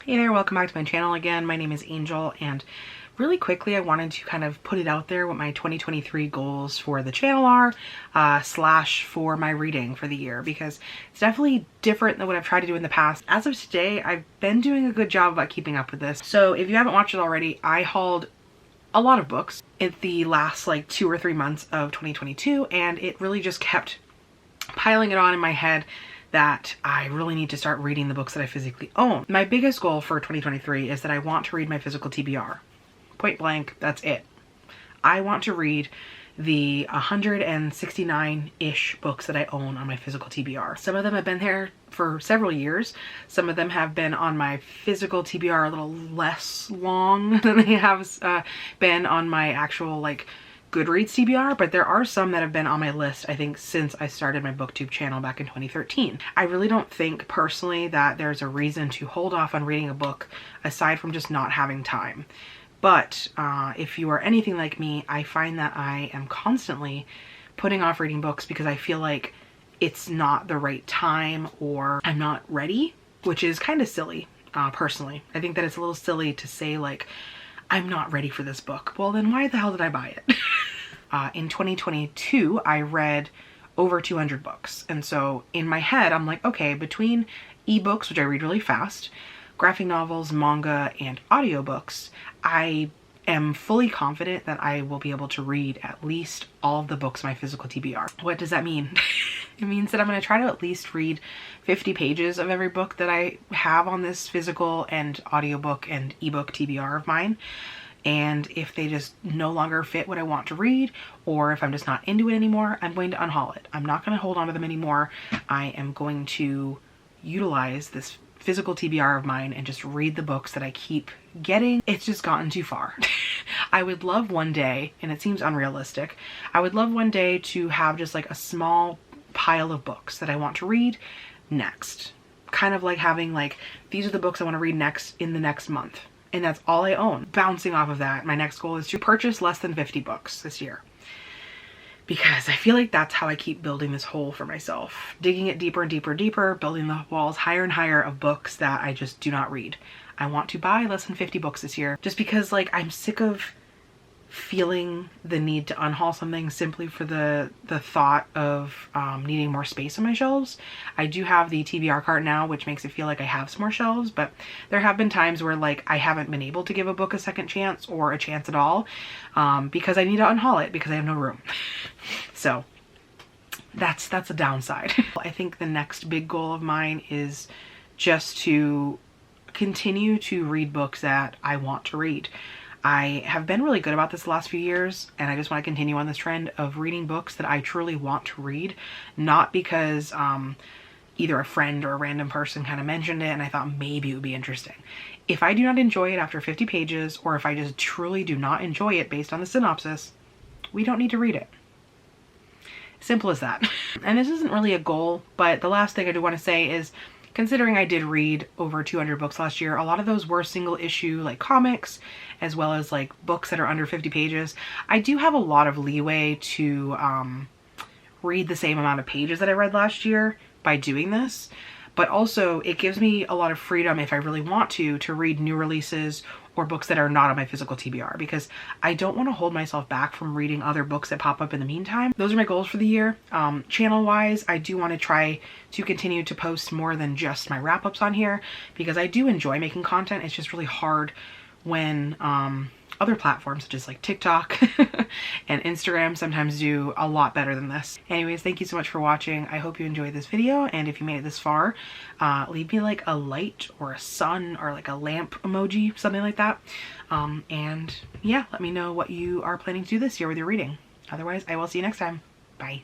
Hey there, welcome back to my channel again. My name is Angel, and really quickly I wanted to kind of put it out there what my 2023 goals for the channel are, slash for my reading for the year, because it's definitely different than what I've tried to do in the past. As of today, I've been doing a good job about keeping up with this. So if you haven't watched it already, I hauled a lot of books in the last like 2 or 3 months of 2022, and it really just kept piling it on in my head that I really need to start reading the books that I physically own. My biggest goal for 2023 is that I want to read my physical TBR. Point blank, that's it. I want to read the 169-ish books that I own on my physical TBR. Some of them have been there for several years. Some of them have been on my physical TBR a little less long than they have been on my actual like Goodreads TBR, but there are some that have been on my list, I think, since I started my booktube channel back in 2013. I really don't think personally that there's a reason to hold off on reading a book aside from just not having time. But if you are anything like me, I find that I am constantly putting off reading books because I feel like it's not the right time or I'm not ready, which is kind of silly, personally. I think that it's a little silly to say like, I'm not ready for this book. Well, then why the hell did I buy it? In 2022, I read over 200 books. And so in my head, I'm like, okay, between ebooks, which I read really fast, graphic novels, manga, and audiobooks, I am fully confident that I will be able to read at least all of the books in my physical TBR. What does that mean? It means that I'm going to try to at least read 50 pages of every book that I have on this physical and audiobook and ebook TBR of mine. And if they just no longer fit what I want to read, or if I'm just not into it anymore, I'm going to unhaul it. I'm not going to hold on to them anymore. I am going to utilize this physical TBR of mine and just read the books that I keep getting. It's just gotten too far. I would love one day, and it seems unrealistic, I would love one day to have just like a small pile of books that I want to read next. Kind of like having like, these are the books I want to read next in the next month. And that's all I own. Bouncing off of that, my next goal is to purchase less than 50 books this year. Because I feel like that's how I keep building this hole for myself. Digging it deeper and deeper and deeper, building the walls higher and higher of books that I just do not read. I want to buy less than 50 books this year just because like I'm sick of feeling the need to unhaul something simply for the thought of needing more space on my shelves. I do have the TBR cart now, which makes it feel like I have some more shelves, but there have been times where like I haven't been able to give a book a second chance or a chance at all because I need to unhaul it because I have no room. So that's a downside. I think the next big goal of mine is just to continue to read books that I want to read. I have been really good about this the last few years, and I just want to continue on this trend of reading books that I truly want to read, not because either a friend or a random person kind of mentioned it and I thought maybe it would be interesting. If I do not enjoy it after 50 pages, or if I just truly do not enjoy it based on the synopsis, we don't need to read it. Simple as that. And this isn't really a goal, but the last thing I do want to say is, considering I did read over 200 books last year, a lot of those were single issue like comics, as well as like books that are under 50 pages. I do have a lot of leeway to read the same amount of pages that I read last year by doing this, but also it gives me a lot of freedom if I really want to read new releases or books that are not on my physical TBR, because I don't want to hold myself back from reading other books that pop up in the meantime. Those are my goals for the year. Channel wise, I do want to try to continue to post more than just my wrap-ups on here, because I do enjoy making content. It's just really hard when other platforms such as like TikTok and Instagram sometimes do a lot better than this. Anyways, thank you so much for watching. I hope you enjoyed this video, and if you made it this far, leave me like a light or a sun or like a lamp emoji, something like that. And yeah, let me know what you are planning to do this year with your reading. Otherwise, I will see you next time. Bye.